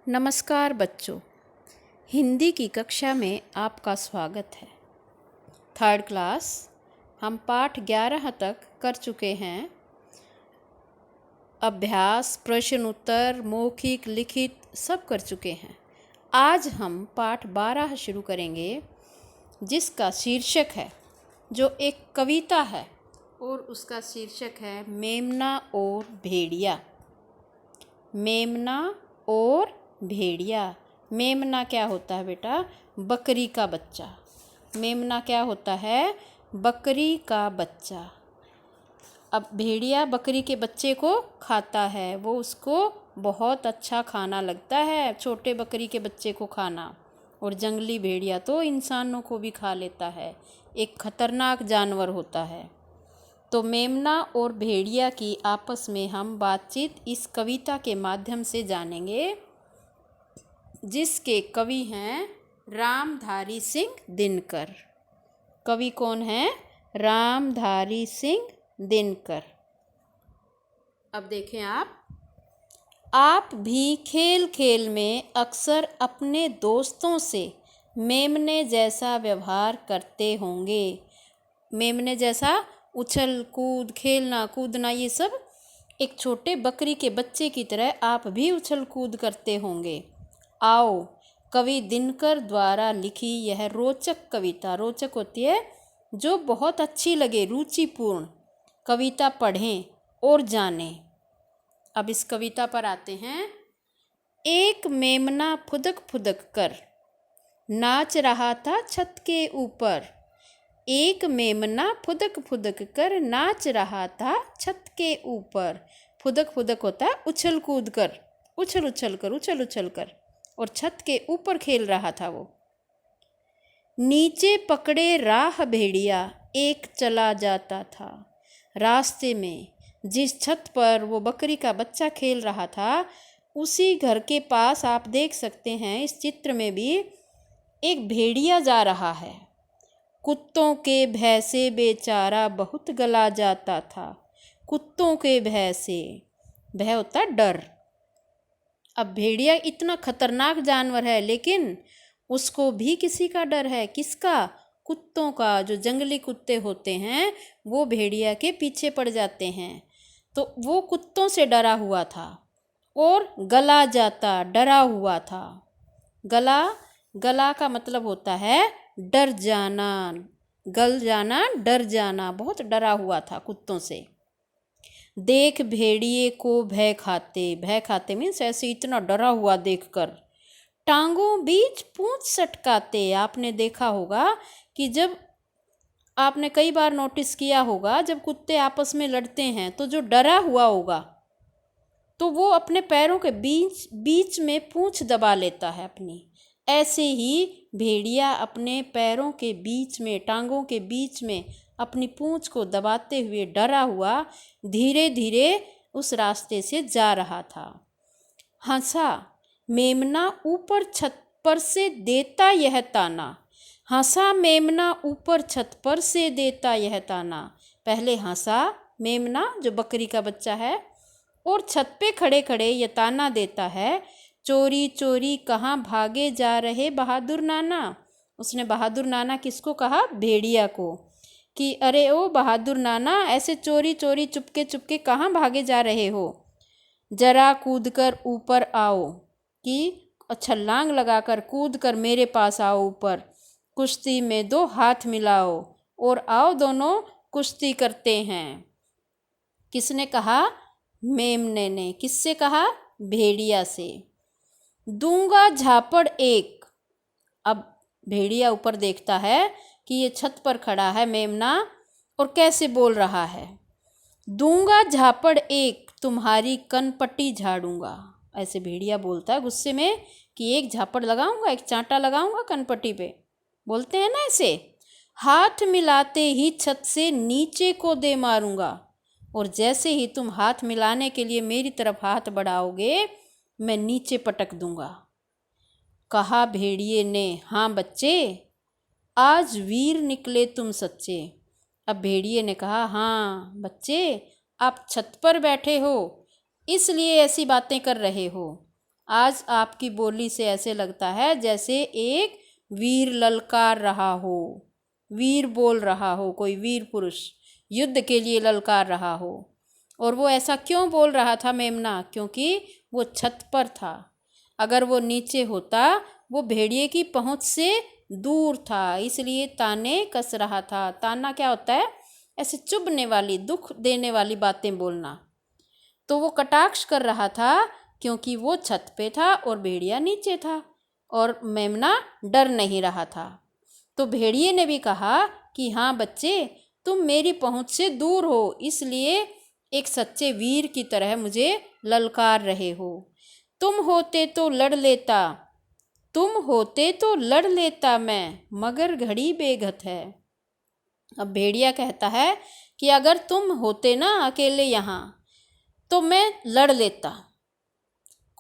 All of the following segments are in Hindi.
नमस्कार बच्चों, हिंदी की कक्षा में आपका स्वागत है। थर्ड क्लास हम पाठ 11 तक कर चुके हैं। अभ्यास, प्रश्न उत्तर, मौखिक, लिखित सब कर चुके हैं। आज हम पाठ 12 शुरू करेंगे, जिसका शीर्षक है, जो एक कविता है और उसका शीर्षक है मेमना और भेड़िया। मेमना और भेड़िया। मेमना क्या होता है बेटा? बकरी का बच्चा। मेमना क्या होता है? बकरी का बच्चा। अब भेड़िया बकरी के बच्चे को खाता है, वो उसको बहुत अच्छा खाना लगता है, छोटे बकरी के बच्चे को खाना। और जंगली भेड़िया तो इंसानों को भी खा लेता है, एक खतरनाक जानवर होता है। तो मेमना और भेड़िया की आपस में हम बातचीत इस कविता के माध्यम से जानेंगे, जिसके कवि हैं रामधारी सिंह दिनकर। कवि कौन है? रामधारी सिंह दिनकर। अब देखें, आप भी खेल खेल में अक्सर अपने दोस्तों से मेमने जैसा व्यवहार करते होंगे। मेमने जैसा उछल कूद, खेलना कूदना, ये सब एक छोटे बकरी के बच्चे की तरह आप भी उछल कूद करते होंगे। आओ कवि दिनकर द्वारा लिखी यह रोचक कविता, रोचक होती है जो बहुत अच्छी लगे, रुचिपूर्ण कविता पढ़ें और जानें। अब इस कविता पर आते हैं। एक मेमना फुदक फुदक कर नाच रहा था छत के ऊपर। एक मेमना फुदक फुदक कर नाच रहा था छत के ऊपर। फुदक फुदक होता है उछल कूद कर, उछल उछल कर, उछल उछल कर, और छत के ऊपर खेल रहा था वो। नीचे पकड़े राह भेड़िया एक चला जाता था। रास्ते में जिस छत पर वो बकरी का बच्चा खेल रहा था, उसी घर के पास आप देख सकते हैं इस चित्र में भी एक भेड़िया जा रहा है। कुत्तों के भय से बेचारा बहुत गला जाता था। कुत्तों के भय से, भय होता है डर। अब भेड़िया इतना खतरनाक जानवर है, लेकिन उसको भी किसी का डर है। किसका? कुत्तों का। जो जंगली कुत्ते होते हैं वो भेड़िया के पीछे पड़ जाते हैं। तो वो कुत्तों से डरा हुआ था और गला जाता, डरा हुआ था। गला का मतलब होता है डर जाना, गल जाना, डर जाना, बहुत डरा हुआ था कुत्तों से। देख भेड़िए को भय खाते मीन्स ऐसे इतना डरा हुआ देखकर। टांगों बीच पूंछ सटकाते। आपने देखा होगा कि जब, आपने कई बार नोटिस किया होगा, जब कुत्ते आपस में लड़ते हैं तो जो डरा हुआ होगा तो वो अपने पैरों के बीच में पूंछ दबा लेता है अपनी। ऐसे ही भेड़िया अपने पैरों के बीच में, टांगों के बीच में अपनी पूंछ को दबाते हुए डरा हुआ धीरे धीरे उस रास्ते से जा रहा था। हंसा मेमना ऊपर छत पर से देता यह ताना। हंसा मेमना ऊपर छत पर से देता यह ताना। पहले हंसा मेमना, जो बकरी का बच्चा है, और छत पे खड़े खड़े ये ताना देता है, चोरी चोरी कहाँ भागे जा रहे बहादुर नाना। उसने बहादुर नाना किसको कहा? भेड़िया को, कि अरे ओ बहादुर नाना, ऐसे चोरी चोरी चुपके चुपके कहाँ भागे जा रहे हो। जरा कूदकर ऊपर आओ, कि छलांग लगाकर कूद कर मेरे पास आओ ऊपर। कुश्ती में दो हाथ मिलाओ और आओ दोनों कुश्ती करते हैं। किसने कहा? मेमने ने। किससे कहा? भेड़िया से। दूंगा झापड़ एक। अब भेड़िया ऊपर देखता है कि ये छत पर खड़ा है मेमना और कैसे बोल रहा है। दूंगा झापड़ एक, तुम्हारी कनपट्टी झाड़ूंगा। ऐसे भेड़िया बोलता है गुस्से में कि एक झापड़ लगाऊंगा, एक चांटा लगाऊंगा कनपट्टी पे। बोलते हैं ना ऐसे। हाथ मिलाते ही छत से नीचे को दे मारूंगा, और जैसे ही तुम हाथ मिलाने के लिए मेरी तरफ हाथ बढ़ाओगे, मैं नीचे पटक दूंगा। कहा भेड़िए ने, हाँ बच्चे, आज वीर निकले तुम सच्चे। अब भेड़िए ने कहा, हाँ बच्चे, आप छत पर बैठे हो इसलिए ऐसी बातें कर रहे हो, आज आपकी बोली से ऐसे लगता है जैसे एक वीर ललकार रहा हो, वीर बोल रहा हो, कोई वीर पुरुष युद्ध के लिए ललकार रहा हो। और वो ऐसा क्यों बोल रहा था मेमना? क्योंकि वो छत पर था। अगर वो नीचे होता वो भेड़िए की पहुंच से दूर था, इसलिए ताने कस रहा था। ताना क्या होता है? ऐसे चुभने वाली, दुख देने वाली बातें बोलना। तो वो कटाक्ष कर रहा था क्योंकि वो छत पे था और भेड़िया नीचे था और मेमना डर नहीं रहा था। तो भेड़िए ने भी कहा कि हाँ बच्चे, तुम मेरी पहुंच से दूर हो, इसलिए एक सच्चे वीर की तरह मुझे ललकार रहे हो। तुम होते तो लड़ लेता, तुम होते तो लड़ लेता मैं, मगर घड़ी बेगत है। अब भेड़िया कहता है कि अगर तुम होते ना अकेले यहाँ तो मैं लड़ लेता,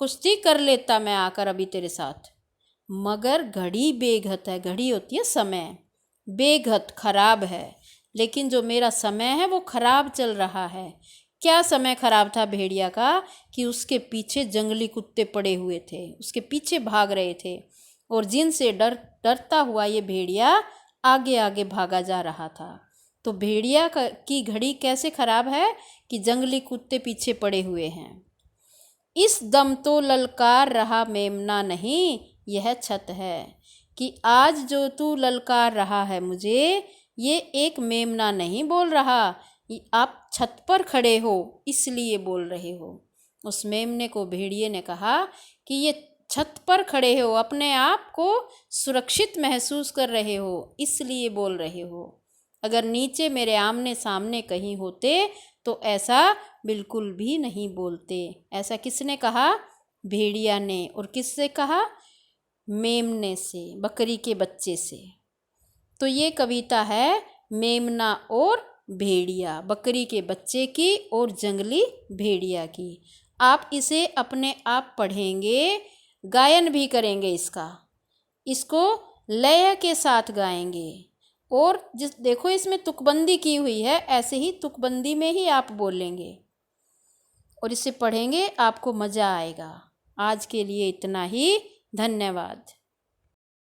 कुश्ती कर लेता मैं आकर अभी तेरे साथ, मगर घड़ी बेघत है। घड़ी होती है समय, बेघत खराब है, लेकिन जो मेरा समय है वो खराब चल रहा है। क्या समय खराब था भेड़िया का? कि उसके पीछे जंगली कुत्ते पड़े हुए थे, उसके पीछे भाग रहे थे और जिनसे डरता हुआ ये भेड़िया आगे आगे भागा जा रहा था। तो भेड़िया की घड़ी कैसे खराब है? कि जंगली कुत्ते पीछे पड़े हुए हैं। इस दम तो ललकार रहा मेमना नहीं, यह छत है। कि आज जो तू ललकार रहा है मुझे, ये एक मेमना नहीं बोल रहा, आप छत पर खड़े हो इसलिए बोल रहे हो। उस मेमने को भेड़िए ने कहा कि ये छत पर खड़े हो, अपने आप को सुरक्षित महसूस कर रहे हो, इसलिए बोल रहे हो। अगर नीचे मेरे आमने सामने कहीं होते तो ऐसा बिल्कुल भी नहीं बोलते। ऐसा किसने कहा? भेड़िया ने। और किससे कहा? मेमने से, बकरी के बच्चे से। तो ये कविता है मेमना और भेड़िया, बकरी के बच्चे की और जंगली भेड़िया की। आप इसे अपने आप पढ़ेंगे, गायन भी करेंगे इसको लय के साथ गाएंगे। और देखो इसमें तुकबंदी की हुई है, ऐसे ही तुकबंदी में ही आप बोलेंगे और इसे पढ़ेंगे, आपको मज़ा आएगा। आज के लिए इतना ही, धन्यवाद।